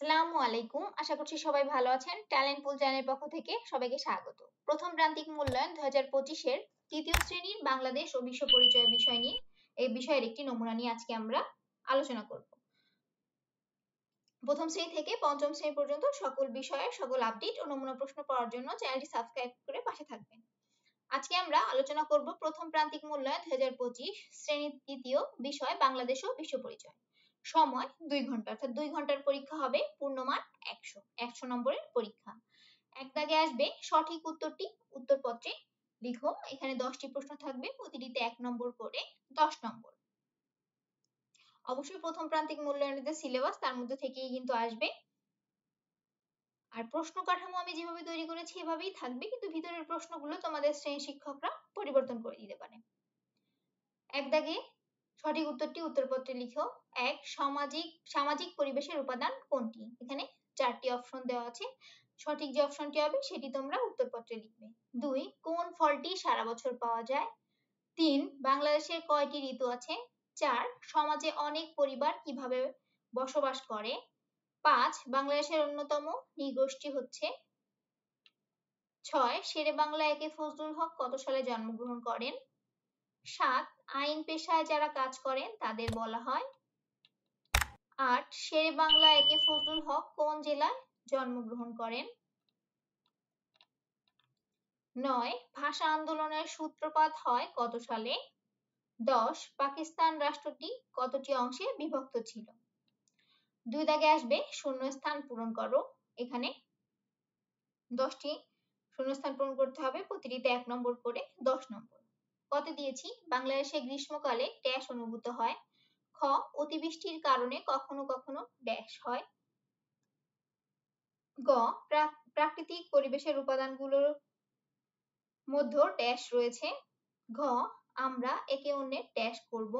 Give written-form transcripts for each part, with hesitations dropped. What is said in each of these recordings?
আসসালামু আলাইকুম, আশা করছি সবাই ভালো আছেন। ট্যালেন্ট পুল চ্যানেলের পক্ষ থেকে সবাইকে স্বাগত। প্রথম প্রান্তিক মূল্যায়ন 2025-এর তৃতীয় শ্রেণীর বাংলাদেশ ও বিশ্ব পরিচয় বিষয় নিয়ে এই বিষয়ের একটি নমুনা নিয়ে আজকে আমরা আলোচনা করব। প্রথম শ্রেণী থেকে পঞ্চম শ্রেণী পর্যন্ত সকল বিষয়ের সকল আপডেট ও নমুনা প্রশ্ন পাওয়ার জন্য চ্যানেলটি সাবস্ক্রাইব করে পাশে থাকবেন। আজকে আমরা আলোচনা করব প্রথম প্রান্তিক মূল্যায়ন 2025 শ্রেণীর তৃতীয় বিষয় বাংলাদেশ ও বিশ্ব পরিচয়। সময় 2 ঘন্টা, অর্থাৎ 2 ঘন্টার পরীক্ষা হবে, পূর্ণমান 100 নম্বরের পরীক্ষা। এক দাগে আসবে সঠিক উত্তরটি উত্তরপত্রে লিখো। এখানে 10টি প্রশ্ন থাকবে, প্রতিটিতে 1 নম্বর করে 10 নম্বর। অবশ্যই প্রথম প্রান্তিক মূল্যায়নের যে সিলেবাস তার মধ্যে থেকেই কিন্তু আসবে। আর প্রশ্ন কাঠামো আমি যেভাবে তৈরি করেছি এভাবেই থাকবে, কিন্তু ভিতরের প্রশ্নগুলো তোমাদের শ্রেণী শিক্ষকরা পরিবর্তন করে দিতে পারে। এক দাগে সঠিক উত্তরটি উত্তরপত্রে লিখো। 1. সামাজিক পরিবেশের উপাদান কোনটি? এখানে 4টি অপশন দেওয়া আছে, সঠিক যে অপশনটি হবে সেটি তোমরা উত্তরপত্রে লিখবে। 2. কোন ফলটি সারা বছর পাওয়া যায়? 3. বাংলাদেশের কয়টি ঋতু আছে? 4. সমাজে অনেক পরিবার কিভাবে বসবাস করে? 5. বাংলাদেশের অন্যতম নৃগোষ্ঠী হচ্ছে? 6. শেরে বাংলা একে ফজলুল হক কত সালে জন্মগ্রহণ করেন? 7. আইন পেশায় যারা কাজ করেন তাদের বলা হয়? 8. শেরে বাংলা একে ফজলুল হক কোন জেলায় জন্মগ্রহণ করেন? 9. ভাষা আন্দোলনের সূত্রপাত হয় কত সালে? 10. পাকিস্তান রাষ্ট্রটি কতটি অংশে বিভক্ত ছিল? 2 দাগে আসবে শূন্যস্থান পূরণ করো। এখানে 10টি শূন্যস্থান পূরণ করতে হবে, প্রতিটিতে 1 নম্বর করে 10 নম্বর। কত দিয়েছি? বাংলাদেশে গ্রীষ্মকালে ড্যাশ অনুভূত হয়? খ. অতিবৃষ্টির কারণে কখনো কখনো ড্যাশ হয়? গ. প্রাকৃতিক পরিবেশের উপাদানগুলোর মধ্যে ড্যাশ রয়েছে? ঘ. আমরা একে অন্যের ড্যাশ করব?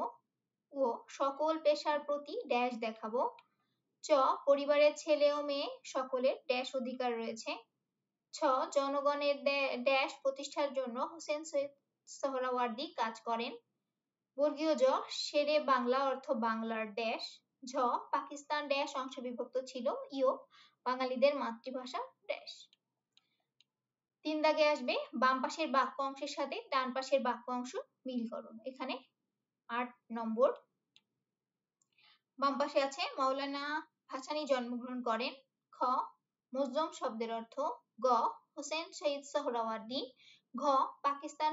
ও. সকল পেশার প্রতি ড্যাশ দেখাবো? চ. পরিবারের ছেলে ও মেয়ে সকলের ড্যাশ অধিকার রয়েছে? ছ. জনগণের ড্যাশ প্রতিষ্ঠার জন্য হোসেন সৈয়দ সোহরাওয়ার্দী কাজ করেন? বর্গীয় জ. শেরে বাংলা অর্থ বাংলার ড্যাশ? ঝ. পাকিস্তান ড্যাশ অংশ বিভক্ত ছিল? ইও. বাঙালিদের মাতৃভাষা ড্যাশ। 3 দাগে আসবে বাম পাশের বাক্য অংশের সাথে ডান পাশের বাক্য অংশ মিল করো। এখানে 8 নম্বর। বাম পাশে আছে মাওলানা ভাসানী জন্মগ্রহণ করেন? খ. মজলুম শব্দের অর্থ? গ. হোসেন শহীদ সোহরাওয়ার্দী। ঘ. পাকিস্তান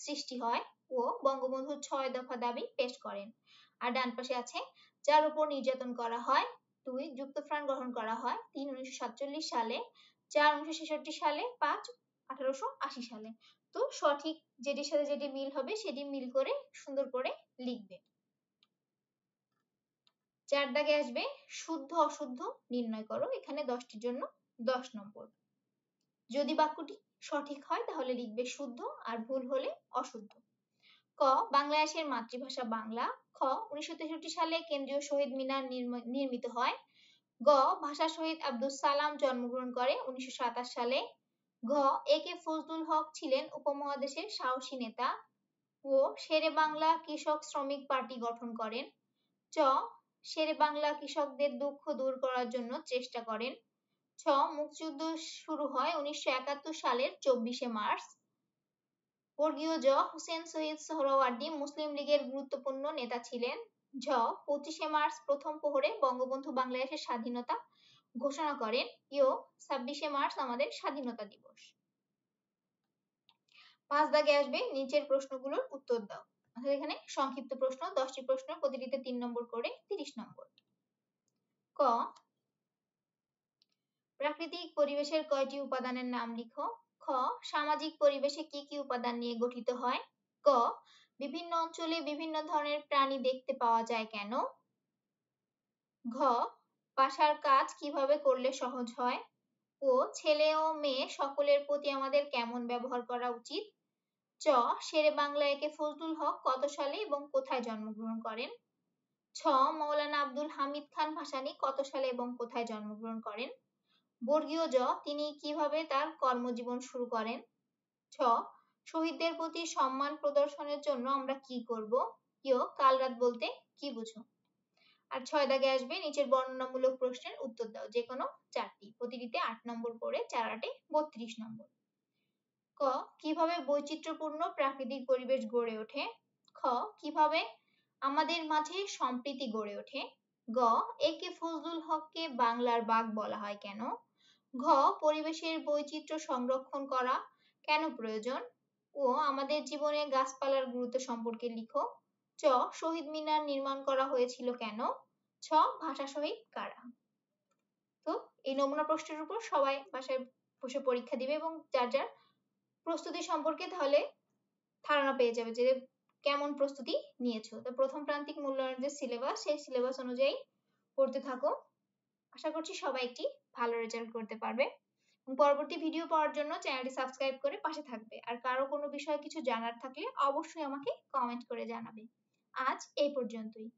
সৃষ্টি হয়? ও. বঙ্গবন্ধুর 6 দফা দাবি পেশ করেন। আর ডান পাশে আছে যার উপর নির্যাতন করা হয়? 2. যুক্তফ্রন্ট গঠন করা হয়? 3. 1947 সালে। 4. 1966 সালে। 5. 1880 সালে। তো সঠিক যেটির সাথে যেটি মিল হবে সেটি মিল করে সুন্দর করে লিখবে। 4 দাগে আসবে শুদ্ধ অশুদ্ধ নির্ণয় করো। এখানে 10টির জন্য 10 নম্বর। যদি বাক্যটি সঠিক হয় তাহলে লিখবে শুদ্ধ, আর ভুল হলে অশুদ্ধ। ক. বাংলাদেশের মাতৃভাষা বাংলা? খ. 1963 সালে কেন্দ্রীয় শহীদ মিনার নির্মিত হয়? গ. ভাষা শহীদ আব্দুস সালাম জন্মগ্রহণ করে 1927 সালে? ঘ. এ কে ফজলুল হক ছিলেন উপমহাদেশের সাহসী নেতা? ও. শেরে বাংলা কৃষক শ্রমিক পার্টি গঠন করেন? চ. শেরে বাংলা কৃষকদের দুঃখ দূর করার জন্য চেষ্টা করেন? ছ. মুক্তিযুদ্ধ শুরু হয় 1971 সালের 24শে মার্চ? বর্গীয় জ. হোসেন শহীদ সোহরাওয়ার্দী মুসলিম লীগের গুরুত্বপূর্ণ নেতা ছিলেন? ঝ. 25শে মার্চ প্রথম প্রহরে বঙ্গবন্ধু বাংলাদেশের স্বাধীনতা ঘোষণা করেন? ইও. 26শে মার্চ আমাদের স্বাধীনতা দিবস। 5 দাগে আসবে নিচের প্রশ্নগুলোর উত্তর দাও। অর্থাৎ এখানে সংক্ষিপ্ত প্রশ্ন, 10টি প্রশ্ন, প্রতিটিতে 3 নম্বর করে 30 নম্বর। ক. প্রাকৃতিক পরিবেশের কয়টি উপাদানের নাম লিখো? খ. সামাজিক পরিবেশে কি কি উপাদান নিয়ে গঠিত হয়? গ. বিভিন্ন অঞ্চলে বিভিন্ন ধরনের প্রাণী দেখতে পাওয়া যায় কেন? ঘ. বাসার কাজ কিভাবে করলে সহজ হয়? ও. ছেলে ও মেয়ে সকলের প্রতি আমাদের কেমন ব্যবহার করা উচিত? চ. শেরে বাংলা একে ফজলুল হক কত সালে এবং কোথায় জন্মগ্রহণ করেন? ছ. মৌলানা আব্দুল হামিদ খান ভাসানী কত সালে এবং কোথায় জন্মগ্রহণ করেন? বর্গীয় জ. তিনি কিভাবে তার কর্মজীবন শুরু করেন? ছ. শহীদদের প্রতি সম্মান প্রদর্শনের জন্য আমরা কি করব? ইয়. কাল রাত বলতে কি বুঝো? আর 6 দাগে আসবে নিচের বর্ণনামূলক প্রশ্নের উত্তর দাও, যে কোনো 4টি, প্রতিটিতে 8 নম্বর করে, 4 8 32 নম্বর। ক কিভাবে বৈচিত্র্যপূর্ণ প্রাকৃতিক পরিবেশ গড়ে ওঠে? খ কিভাবে আমাদের মাঝে সম্প্রীতি গড়ে ওঠে? গ একে ফজলুল হককে বাংলার বাঘ বলা হয় কেন? ঘ পরিবেশের বৈচিত্র্য সংরক্ষণ করা কেন প্রয়োজন? ও আমাদের জীবনে গাছপালার গুরুত্ব সম্পর্কে লিখো। চ শহীদ মিনার নির্মাণ করা হয়েছিল কেন? ছ ভাষা শহীদ কারা? তো এই নমুনা প্রশ্নের উপর সবাই বাসায় বসে পরীক্ষা দিবে এবং যার যার প্রস্তুতি সম্পর্কে তাহলে ধারণা পেয়ে যাবে যে কেমন প্রস্তুতি নিয়েছো। তো প্রথম প্রান্তিক মূল্যায়নের যে সিলেবাস, সেই সিলেবাস অনুযায়ী পড়তে থাকো। আশা করছি সবাই একটি ভালো রেজাল্ট করতে পারবে। পরবর্তী ভিডিও পাওয়ার জন্য চ্যানেলটি সাবস্ক্রাইব করে পাশে থাকবে। আর কারো কোনো বিষয়ে কিছু জানার থাকলে অবশ্যই আমাকে কমেন্ট করে জানাবে। আজ এই পর্যন্তই।